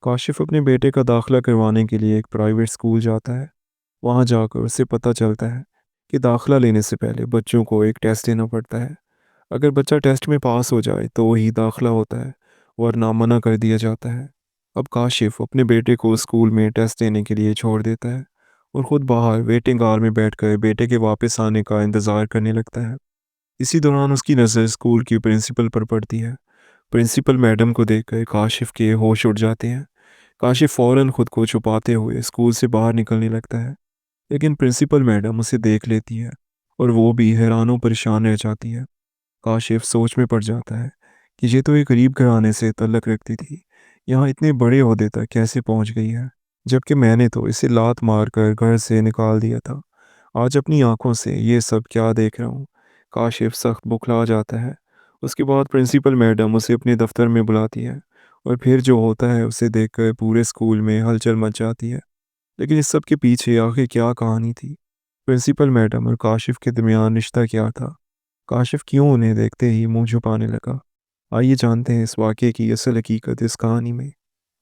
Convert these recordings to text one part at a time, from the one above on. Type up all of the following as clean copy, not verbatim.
کاشف اپنے بیٹے کا داخلہ کروانے کے لیے ایک پرائیویٹ اسکول جاتا ہے۔ وہاں جا کر اسے پتہ چلتا ہے کہ داخلہ لینے سے پہلے بچوں کو ایک ٹیسٹ دینا پڑتا ہے۔ اگر بچہ ٹیسٹ میں پاس ہو جائے تو وہی داخلہ ہوتا ہے، ورنہ منع کر دیا جاتا ہے۔ اب کاشف اپنے بیٹے کو اسکول میں ٹیسٹ دینے کے لیے چھوڑ دیتا ہے اور خود باہر ویٹنگ ہال میں بیٹھ کر بیٹے کے واپس آنے کا انتظار کرنے لگتا ہے۔ اسی دوران اس کی نظر اسکول کی پرنسپل پر پڑتی ہے۔ پرنسپل میڈم کو دیکھ کر کاشف کے ہوش اڑ جاتے ہیں۔ کاشف فوراً خود کو چھپاتے ہوئے اسکول سے باہر نکلنے لگتا ہے، لیکن پرنسپل میڈم اسے دیکھ لیتی ہے اور وہ بھی حیران و پریشان رہ جاتی ہے۔ کاشف سوچ میں پڑ جاتا ہے کہ یہ تو ایک غریب گھرانے سے تعلق رکھتی تھی، یہاں اتنے بڑے عہدے تک کیسے پہنچ گئی ہے، جبکہ میں نے تو اسے لات مار کر گھر سے نکال دیا تھا۔ آج اپنی آنکھوں سے یہ سب کیا دیکھ رہا ہوں۔ کاشف سخت بکھلا جاتا ہے۔ اس کے بعد پرنسپل میڈم اسے اپنے دفتر میں بلاتی ہے اور پھر جو ہوتا ہے اسے دیکھ کر پورے اسکول میں ہلچل مچ جاتی ہے۔ لیکن اس سب کے پیچھے آخر کیا کہانی تھی؟ پرنسپل میڈم اور کاشف کے درمیان رشتہ کیا تھا؟ کاشف کیوں انہیں دیکھتے ہی منہ چھپانے لگا؟ آئیے جانتے ہیں اس واقعے کی اصل حقیقت اس کہانی میں۔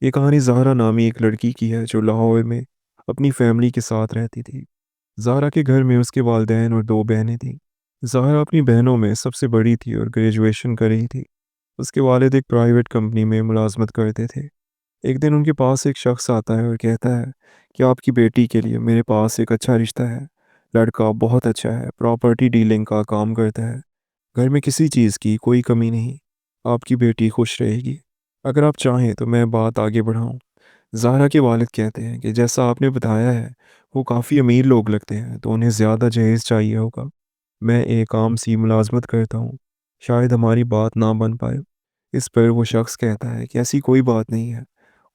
یہ کہانی زہرا نامی ایک لڑکی کی ہے جو لاہور میں اپنی فیملی کے ساتھ رہتی تھی۔ زہرا کے گھر میں اس کے والدین اور دو بہنیں تھیں۔ زہرا اپنی بہنوں میں سب سے بڑی تھی اور گریجویشن کر رہی تھی۔ اس کے والد ایک پرائیویٹ کمپنی میں ملازمت کرتے تھے۔ ایک دن ان کے پاس ایک شخص آتا ہے اور کہتا ہے کہ آپ کی بیٹی کے لیے میرے پاس ایک اچھا رشتہ ہے۔ لڑکا بہت اچھا ہے، پراپرٹی ڈیلنگ کا کام کرتا ہے، گھر میں کسی چیز کی کوئی کمی نہیں۔ آپ کی بیٹی خوش رہے گی۔ اگر آپ چاہیں تو میں بات آگے بڑھاؤں۔ زہرا کے والد کہتے ہیں کہ جیسا آپ نے بتایا ہے وہ کافی امیر لوگ لگتے ہیں تو انہیں زیادہ جہیز چاہیے ہوگا۔ میں ایک عام سی ملازمت کرتا ہوں، شاید ہماری بات نہ بن پائے۔ اس پر وہ شخص کہتا ہے کہ ایسی کوئی بات نہیں ہے،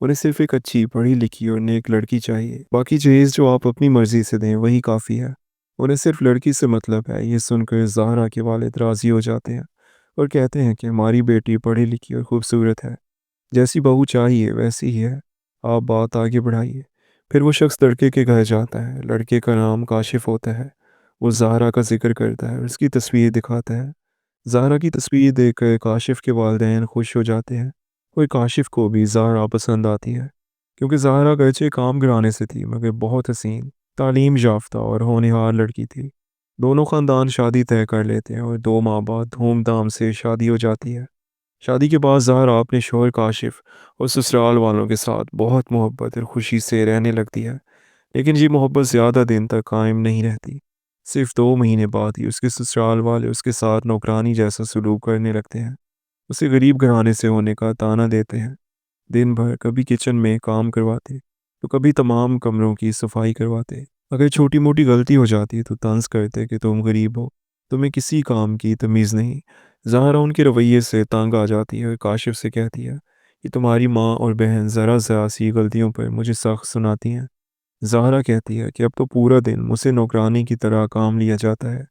انہیں صرف ایک اچھی پڑھی لکھی اور نیک لڑکی چاہیے، باقی جہیز جو آپ اپنی مرضی سے دیں وہی کافی ہے۔ انہیں صرف لڑکی سے مطلب ہے۔ یہ سن کر زہرا کے والد راضی ہو جاتے ہیں اور کہتے ہیں کہ ہماری بیٹی پڑھی لکھی اور خوبصورت ہے، جیسی بہو چاہیے ویسی ہی ہے، آپ بات آگے بڑھائیے۔ پھر وہ شخص لڑکے کے گھر جاتا ہے۔ لڑکے کا نام کاشف ہوتا ہے۔ وہ زہرا کا ذکر کرتا ہے اور اس کی تصویر دکھاتا ہے۔ زہرا کی تصویر دیکھ کر کاشف کے والدین خوش ہو جاتے ہیں اور کاشف کو بھی زہرا پسند آتی ہے، کیونکہ زہرا اگرچہ کام گھرانے سے تھی مگر بہت حسین، تعلیم یافتہ اور ہونہار لڑکی تھی۔ دونوں خاندان شادی طے کر لیتے ہیں اور 2 ماہ بعد دھوم دھام سے شادی ہو جاتی ہے۔ شادی کے بعد زہرا اپنے شوہر کاشف اور سسرال والوں کے ساتھ بہت محبت اور خوشی سے رہنے لگتی ہے، لیکن یہ محبت زیادہ دن تک قائم نہیں رہتی۔ صرف 2 مہینے بعد ہی اس کے سسرال والے اس کے ساتھ نوکرانی جیسا سلوک کرنے لگتے ہیں، اسے غریب گھرانے سے ہونے کا طعنہ دیتے ہیں۔ دن بھر کبھی کچن میں کام کرواتے تو کبھی تمام کمروں کی صفائی کرواتے۔ اگر چھوٹی موٹی غلطی ہو جاتی تو طنز کرتے کہ تم غریب ہو، تمہیں کسی کام کی تمیز نہیں۔ زہرا ان کے رویے سے تنگ آ جاتی ہے اور کاشف سے کہتی ہے کہ تمہاری ماں اور بہن ذرا ذرا سی غلطیوں پر مجھے سخت سناتی ہیں۔ زہرا کہتی ہے کہ اب تو پورا دن مجھ سے نوکرانی کی طرح کام لیا جاتا ہے،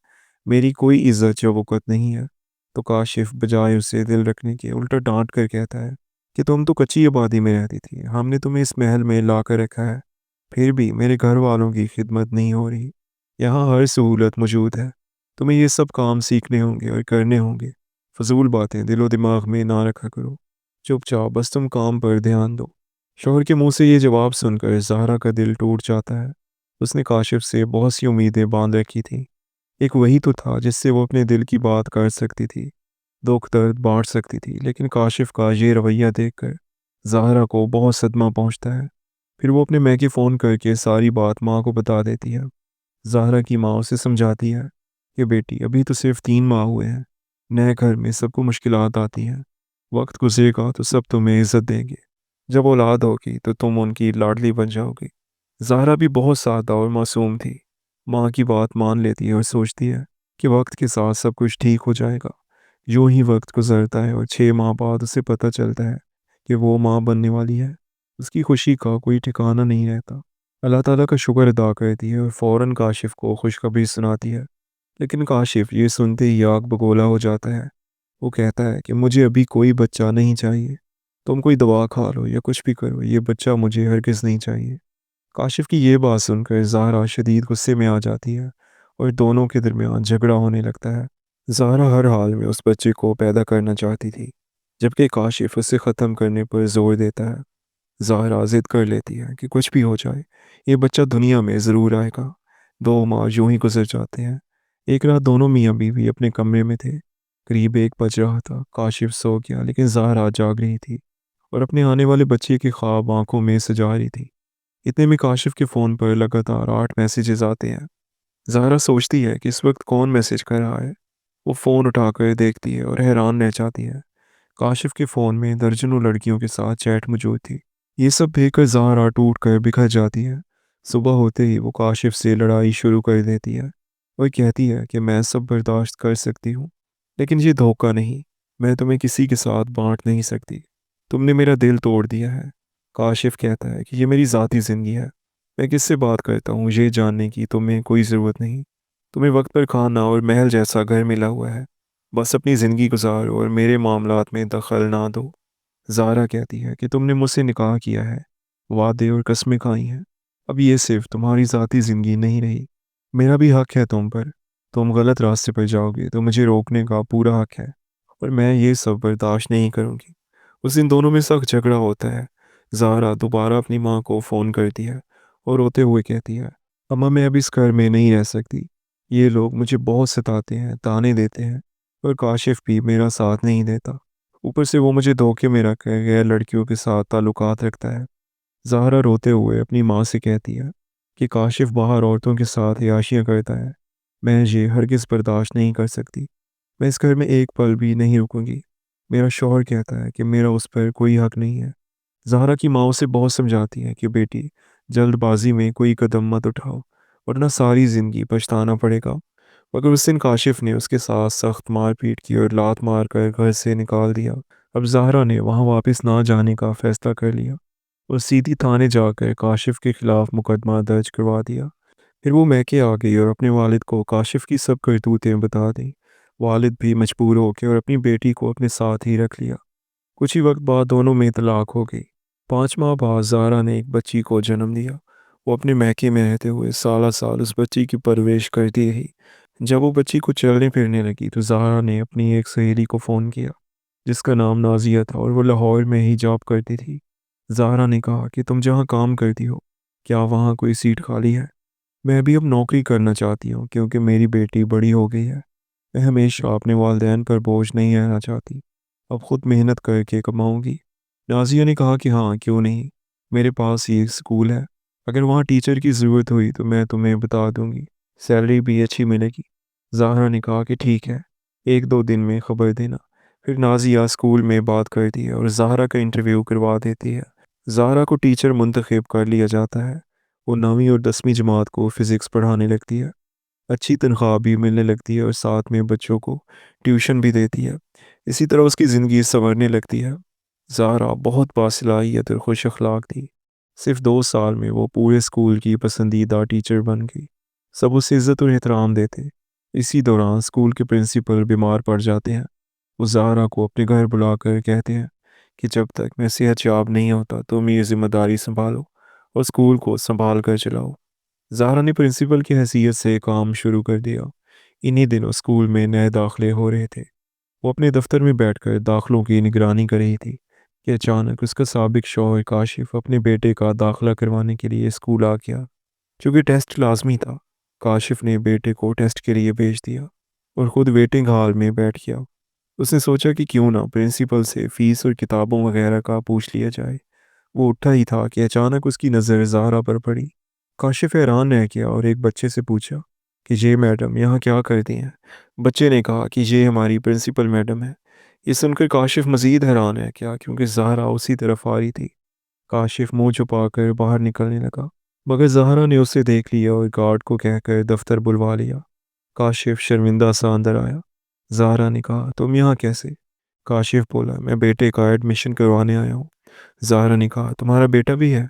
میری کوئی عزت و وقت نہیں ہے۔ تو کاشف بجائے اسے دل رکھنے کے الٹا ڈانٹ کر کہتا ہے کہ تم تو کچی آبادی میں رہتی تھی، ہم نے تمہیں اس محل میں لا کر رکھا ہے، پھر بھی میرے گھر والوں کی خدمت نہیں ہو رہی۔ یہاں ہر سہولت موجود ہے، تمہیں یہ سب کام سیکھنے ہوں گے اور کرنے ہوں گے۔ فضول باتیں دل و دماغ میں نہ رکھا کرو، چپ چاپ بس تم کام پر دھیان دو۔ شوہر کے منہ سے یہ جواب سن کر زہرا کا دل ٹوٹ جاتا ہے۔ اس نے کاشف سے بہت سی امیدیں باندھ رکھی تھیں، ایک وہی تو تھا جس سے وہ اپنے دل کی بات کر سکتی تھی، دکھ درد بانٹ سکتی تھی، لیکن کاشف کا یہ رویہ دیکھ کر زہرا کو بہت صدمہ پہنچتا ہے۔ پھر وہ اپنے میکے فون کر کے ساری بات ماں کو بتا دیتی ہے۔ زہرا کی ماں اسے سمجھاتی ہے کہ بیٹی ابھی تو صرف 3 ماہ ہوئے ہیں، نئے گھر میں سب کو مشکلات آتی ہیں، وقت گزرے گا تو سب تمہیں عزت دیں گے، جب اولاد ہوگی تو تم ان کی لاڈلی بن جاؤ گی۔ زہرا بھی بہت سادہ اور معصوم تھی، ماں کی بات مان لیتی ہے اور سوچتی ہے کہ وقت کے ساتھ سب کچھ ٹھیک ہو جائے گا۔ یوں ہی وقت گزرتا ہے اور 6 ماہ بعد اسے پتہ چلتا ہے کہ وہ ماں بننے والی ہے۔ اس کی خوشی کا کوئی ٹھکانہ نہیں رہتا۔ اللہ تعالیٰ کا شکر ادا کرتی ہے اور فوراً کاشف کو خوشخبری سناتی ہے، لیکن کاشف یہ سنتے ہی آگ بگولا ہو جاتا ہے۔ وہ کہتا ہے کہ مجھے ابھی کوئی بچہ نہیں چاہیے، تم کوئی دوا کھا لو یا کچھ بھی کرو، یہ بچہ مجھے ہرگز نہیں چاہیے۔ کاشف کی یہ بات سن کر زہرا شدید غصے میں آ جاتی ہے اور دونوں کے درمیان جھگڑا ہونے لگتا ہے۔ زہرا ہر حال میں اس بچے کو پیدا کرنا چاہتی تھی، جبکہ کاشف اسے ختم کرنے پر زور دیتا ہے۔ ظاہرہ ضد کر لیتی ہے کہ کچھ بھی ہو جائے یہ بچہ دنیا میں ضرور آئے گا۔ 2 ماہ یوں ہی گزر جاتے ہیں۔ ایک رات دونوں میاں بیوی اپنے کمرے میں تھے۔ قریب 1 بج رہا تھا۔ کاشف سو گیا لیکن زہرا جاگ رہی تھی اور اپنے آنے والے بچے کے خواب آنکھوں میں سجا رہی تھی۔ اتنے میں کاشف کے فون پر لگاتار 8 میسیجز آتے ہیں۔ زہرا سوچتی ہے کہ اس وقت کون میسج کر رہا ہے۔ وہ فون اٹھا کر دیکھتی ہے اور حیران رہ جاتی ہے۔ کاشف کے فون میں درجنوں لڑکیوں کے ساتھ چیٹ موجود تھی۔ یہ سب دیکھ کر زہرا ٹوٹ کر بکھر جاتی ہے۔ صبح ہوتے ہی وہ کاشف سے لڑائی شروع کر دیتی ہے۔ وہ کہتی ہے کہ میں سب برداشت کر سکتی ہوں لیکن یہ دھوکہ نہیں، میں تمہیں کسی کے ساتھ بانٹ نہیں سکتی، تم نے میرا دل توڑ دیا ہے۔ کاشف کہتا ہے کہ یہ میری ذاتی زندگی ہے، میں کس سے بات کرتا ہوں یہ جاننے کی تمہیں کوئی ضرورت نہیں، تمہیں وقت پر کھانا اور محل جیسا گھر ملا ہوا ہے، بس اپنی زندگی گزارو اور میرے معاملات میں دخل نہ دو۔ زارا کہتی ہے کہ تم نے مجھ سے نکاح کیا ہے، وعدے اور قسمیں کھائی ہیں، اب یہ صرف تمہاری ذاتی زندگی نہیں رہی، میرا بھی حق ہے تم پر، تم غلط راستے پر جاؤ گے تو مجھے روکنے کا پورا حق ہے اور میں یہ سب برداشت نہیں کروں گی۔ اس دن دونوں میں سخت جھگڑا ہوتا ہے۔ زہرا دوبارہ اپنی ماں کو فون کرتی ہے اور روتے ہوئے کہتی ہے، اماں میں اب اس گھر میں نہیں رہ سکتی، یہ لوگ مجھے بہت ستاتے ہیں، تانے دیتے ہیں اور کاشف بھی میرا ساتھ نہیں دیتا، اوپر سے وہ مجھے دھوکے میں رکھ کر غیر لڑکیوں کے ساتھ تعلقات رکھتا ہے۔ زہرا روتے ہوئے اپنی ماں سے کہتی ہے کہ کاشف باہر عورتوں کے ساتھ عیاشیاں کرتا ہے، میں یہ ہرگز برداشت نہیں کر سکتی، میں اس گھر میں ایک پل بھی نہیں رکوں گی۔ میرا شوہر کہتا ہے کہ میرا اس پر کوئی حق نہیں ہے۔ زہرا کی ماں اسے بہت سمجھاتی ہے کہ بیٹی جلد بازی میں کوئی قدم مت اٹھاؤ ورنہ ساری زندگی پچھتانا پڑے گا، مگر اس دن کاشف نے اس کے ساتھ سخت مار پیٹ کی اور لات مار کر گھر سے نکال دیا۔ اب زہرا نے وہاں واپس نہ جانے کا فیصلہ کر لیا اور سیدھی تھانے جا کر کاشف کے خلاف مقدمہ درج کروا دیا۔ پھر وہ میکے آ گئی اور اپنے والد کو کاشف کی سب کرتوتیں بتا دیں۔ والد بھی مجبور ہو کے اور اپنی بیٹی کو اپنے ساتھ ہی رکھ لیا۔ کچھ ہی وقت بعد دونوں میں طلاق ہو گئی۔ 5 ماہ بعد زہرا نے ایک بچی کو جنم دیا۔ وہ اپنے میکے میں رہتے ہوئے سالہ سال اس بچی کی پرورش کرتی رہی۔ جب وہ بچی کو چلنے پھرنے لگی تو زہرا نے اپنی ایک سہیلی کو فون کیا جس کا نام نازیہ تھا اور وہ لاہور میں ہی جاب کرتی تھی۔ زہرا نے کہا کہ تم جہاں کام کرتی ہو کیا وہاں کوئی سیٹ خالی ہے؟ میں بھی اب نوکری کرنا چاہتی ہوں کیونکہ میری بیٹی بڑی ہو گئی ہے، میں ہمیشہ اپنے والدین پر بوجھ نہیں رہنا چاہتی، اب خود محنت کر کے کماؤں گی۔ نازیہ نے کہا کہ ہاں کیوں نہیں، میرے پاس یہ اسکول ہے، اگر وہاں ٹیچر کی ضرورت ہوئی تو میں تمہیں بتا دوں گی، سیلری بھی اچھی ملے گی۔ زہرا نے کہا کہ ٹھیک ہے، 1-2 دن میں خبر دینا۔ پھر نازیہ اسکول میں بات کرتی ہے اور زہرا کا انٹرویو کروا دیتی ہے۔ زہرا کو ٹیچر منتخب کر لیا جاتا ہے۔ وہ 9ویں اور 10ویں جماعت کو فزکس پڑھانے لگتی ہے، اچھی تنخواہ بھی ملنے لگتی ہے اور ساتھ میں بچوں کو ٹیوشن بھی دیتی ہے۔ اسی طرح اس کی زندگی سنورنے لگتی ہے۔ زہرا بہت باصلاحیت اور خوش اخلاق تھی۔ صرف 2 سال میں وہ پورے اسکول کی پسندیدہ ٹیچر بن گئی، سب اسے عزت اور احترام دیتے۔ اسی دوران اسکول کے پرنسپل بیمار پڑ جاتے ہیں۔ وہ زہرا کو اپنے گھر بلا کر کہتے ہیں کہ جب تک میں صحت یاب نہیں ہوتا تم یہ ذمہ داری سنبھالو اور اسکول کو سنبھال کر چلاؤ۔ زہرا نے پرنسپل کی حیثیت سے کام شروع کر دیا۔ انہی دنوں اسکول میں نئے داخلے ہو رہے تھے۔ وہ اپنے دفتر میں بیٹھ کر داخلوں کی نگرانی کر رہی تھی کہ اچانک اس کا سابق شوہر کاشف اپنے بیٹے کا داخلہ کروانے کے لیے اسکول آ گیا۔ چونکہ ٹیسٹ لازمی تھا، کاشف نے بیٹے کو ٹیسٹ کے لیے بھیج دیا اور خود ویٹنگ ہال میں بیٹھ گیا۔ اس نے سوچا کہ کیوں نہ پرنسپل سے فیس اور کتابوں وغیرہ کا پوچھ لیا جائے۔ وہ اٹھا ہی تھا کہ اچانک اس کی نظر زہرا پر پڑی۔ کاشف حیران رہ گیا اور ایک بچے سے پوچھا کہ یہ میڈم یہاں کیا کرتی ہیں؟ بچے نے کہا کہ یہ ہماری پرنسپل میڈم ہے۔ یہ سن کر کاشف مزید حیران ہے کیا کیونکہ زہرا اسی طرف آ رہی تھی۔ کاشف منہ چھپا کر باہر نکلنے لگا مگر زہرا نے اسے دیکھ لیا اور گارڈ کو کہہ کر دفتر بلوا لیا۔ کاشف شرمندہ سا اندر آیا۔ زہرا نے کہا تم یہاں کیسے؟ کاشف بولا میں بیٹے کا ایڈمیشن کروانے آیا ہوں۔ زہرا نے کہا تمہارا بیٹا بھی ہے؟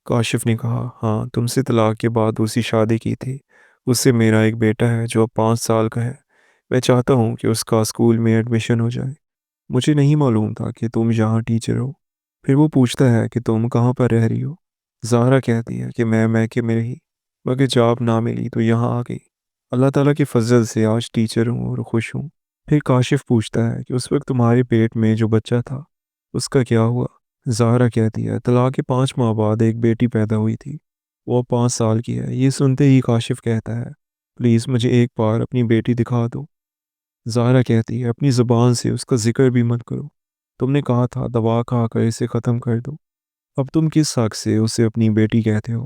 کاشف نے کہا ہاں، تم سے طلاق کے بعد اسی شادی کی تھی، اس سے میرا ایک بیٹا ہے جو اب 5 سال کا ہے، میں چاہتا ہوں کہ اس کا اسکول میں ایڈمیشن ہو جائے۔ مجھے نہیں معلوم تھا کہ تم یہاں ٹیچر ہو۔ پھر وہ پوچھتا ہے کہ تم کہاں پر رہ رہی ہو؟ زہرا کہتی ہے کہ میں میکے میں رہی مگر جاب نہ ملی تو یہاں آ گئی، اللہ تعالیٰ کی فضل سے آج ٹیچر ہوں اور خوش ہوں۔ پھر کاشف پوچھتا ہے کہ اس وقت تمہارے پیٹ میں جو بچہ تھا اس کا کیا ہوا؟ زہرا کہتی ہے طلاق کے 5 ماہ بعد ایک بیٹی پیدا ہوئی تھی، وہ اب 5 سال کی ہے۔ یہ سنتے ہی کاشف کہتا ہے پلیز مجھے ایک بار اپنی بیٹی دکھا دو۔ زہرا کہتی ہے اپنی زبان سے اس کا ذکر بھی مت کرو، تم نے کہا تھا دوا کھا کر اسے ختم کر دو، اب تم کس حق سے اسے اپنی بیٹی کہتے ہو؟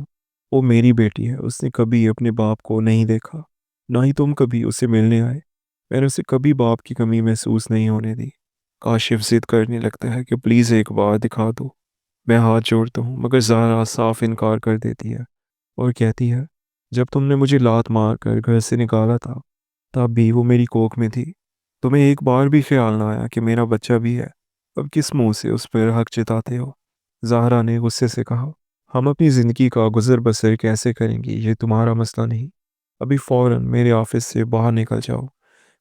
وہ میری بیٹی ہے، اس نے کبھی اپنے باپ کو نہیں دیکھا، نہ ہی تم کبھی اسے ملنے آئے، میں نے اسے کبھی باپ کی کمی محسوس نہیں ہونے دی۔ کاشف ضد کرنے لگتا ہے کہ پلیز ایک بار دکھا دو، میں ہاتھ جوڑتا ہوں، مگر زہرا صاف انکار کر دیتی ہے اور کہتی ہے جب تم نے مجھے لات مار کر گھر سے نکالا تھا تب بھی وہ میری کوکھ میں تھی، تمہیں ایک بار بھی خیال نہ آیا کہ میرا بچہ بھی ہے، اب کس منہ سے اس پر حق جتاتے ہو؟ زہرا نے غصے سے کہا ہم اپنی زندگی کا گزر بسر کیسے کریں گی یہ تمہارا مسئلہ نہیں، ابھی فوراً میرے آفس سے باہر نکل جاؤ۔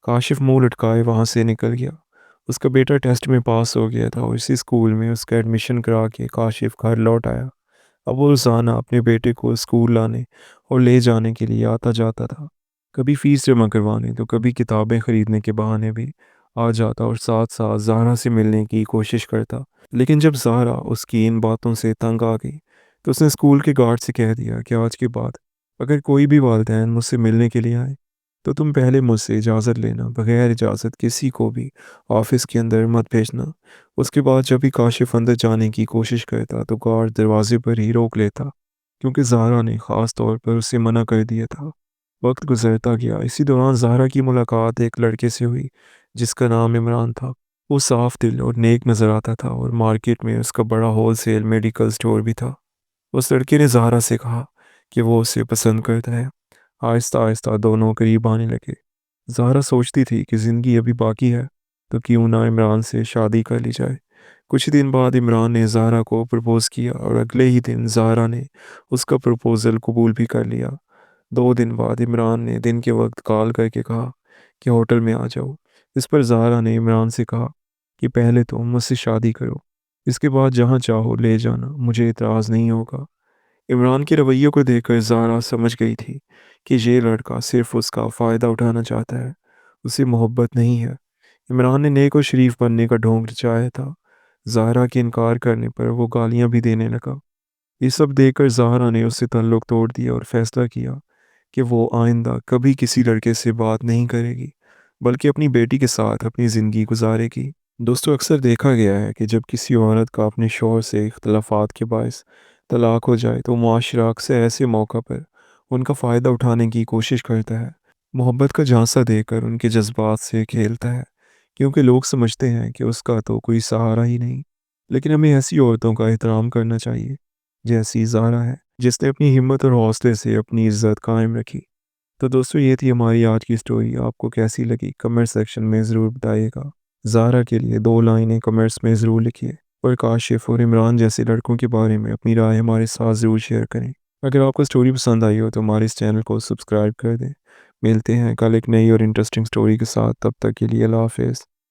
کاشف منہ لٹکائے وہاں سے نکل گیا۔ اس کا بیٹا ٹیسٹ میں پاس ہو گیا تھا اور اسی اسکول میں اس کا ایڈمیشن کرا کے کاشف گھر لوٹ آیا۔ اب وہ روزانہ اپنے بیٹے کو اسکول لانے اور لے جانے کے لیے آتا جاتا تھا، کبھی فیس جمع کروانے تو کبھی کتابیں خریدنے کے بہانے بھی آ جاتا اور ساتھ ساتھ زہرا سے ملنے کی کوشش کرتا۔ لیکن جب زہرا اس کی ان باتوں سے تنگ آ گئی تو اس نے اسکول کے گارڈ سے کہہ دیا کہ آج کے بعد اگر کوئی بھی والدین مجھ سے ملنے کے لیے آئے تو تم پہلے مجھ سے اجازت لینا، بغیر اجازت کسی کو بھی آفس کے اندر مت بھیجنا۔ اس کے بعد جب بھی کاشف اندر جانے کی کوشش کرتا تو گارڈ دروازے پر ہی روک لیتا، کیونکہ زہرا نے خاص طور پر اسے منع کر دیا تھا۔ وقت گزرتا گیا، اسی دوران زہرا کی ملاقات ایک لڑکے سے ہوئی جس کا نام عمران تھا۔ وہ صاف دل اور نیک نظر آتا تھا اور مارکیٹ میں اس کا بڑا ہول سیل میڈیکل سٹور بھی تھا۔ اس لڑکے نے زہرا سے کہا کہ وہ اسے پسند کرتا ہے۔ آہستہ آہستہ دونوں قریب آنے لگے۔ زہرا سوچتی تھی کہ زندگی ابھی باقی ہے تو کیوں نہ عمران سے شادی کر لی جائے۔ کچھ دن بعد عمران نے زہرا کو پرپوز کیا اور اگلے ہی دن زہرا نے اس کا پرپوزل قبول بھی کر لیا۔ 2 دن بعد عمران نے دن کے وقت کال کر کے کہا کہ ہوٹل میں آ جاؤ۔ اس پر زہرا نے عمران سے کہا کہ پہلے تو مجھ سے شادی کرو، اس کے بعد جہاں چاہو لے جانا، مجھے اعتراض نہیں ہوگا۔ عمران کے رویے کو دیکھ کر زہرا سمجھ گئی تھی کہ یہ لڑکا صرف اس کا فائدہ اٹھانا چاہتا ہے، اسے محبت نہیں ہے۔ عمران نے نیک و شریف بننے کا ڈھونگ رچایا تھا۔ زہرا کے انکار کرنے پر وہ گالیاں بھی دینے لگا۔ یہ سب دیکھ کر زہرا نے اس سے تعلق توڑ دیا اور فیصلہ کیا کہ وہ آئندہ کبھی کسی لڑکے سے بات نہیں کرے گی، بلکہ اپنی بیٹی کے ساتھ اپنی زندگی گزارے گی۔ دوستو اکثر دیکھا گیا ہے کہ جب کسی عورت کا اپنے شوہر سے اختلافات کے باعث طلاق ہو جائے تو معاشرہ اکثر ایسے موقع پر ان کا فائدہ اٹھانے کی کوشش کرتا ہے، محبت کا جھانسا دے کر ان کے جذبات سے کھیلتا ہے، کیونکہ لوگ سمجھتے ہیں کہ اس کا تو کوئی سہارا ہی نہیں۔ لیکن ہمیں ایسی عورتوں کا احترام کرنا چاہیے جیسی زہرا ہے، جس نے اپنی ہمت اور حوصلے سے اپنی عزت قائم رکھی۔ تو دوستو یہ تھی ہماری آج کی سٹوری، آپ کو کیسی لگی کمنٹ سیکشن میں ضرور بتائیے گا۔ زہرا کے لیے 2 لائنیں کمنٹس میں ضرور لکھیے اور کاشف اور عمران جیسے لڑکوں کے بارے میں اپنی رائے ہمارے ساتھ ضرور شیئر کریں۔ اگر آپ کو سٹوری پسند آئی ہو تو ہمارے اس چینل کو سبسکرائب کر دیں۔ ملتے ہیں کل ایک نئی اور انٹرسٹنگ سٹوری کے ساتھ، تب تک کے لیے اللہ حافظ۔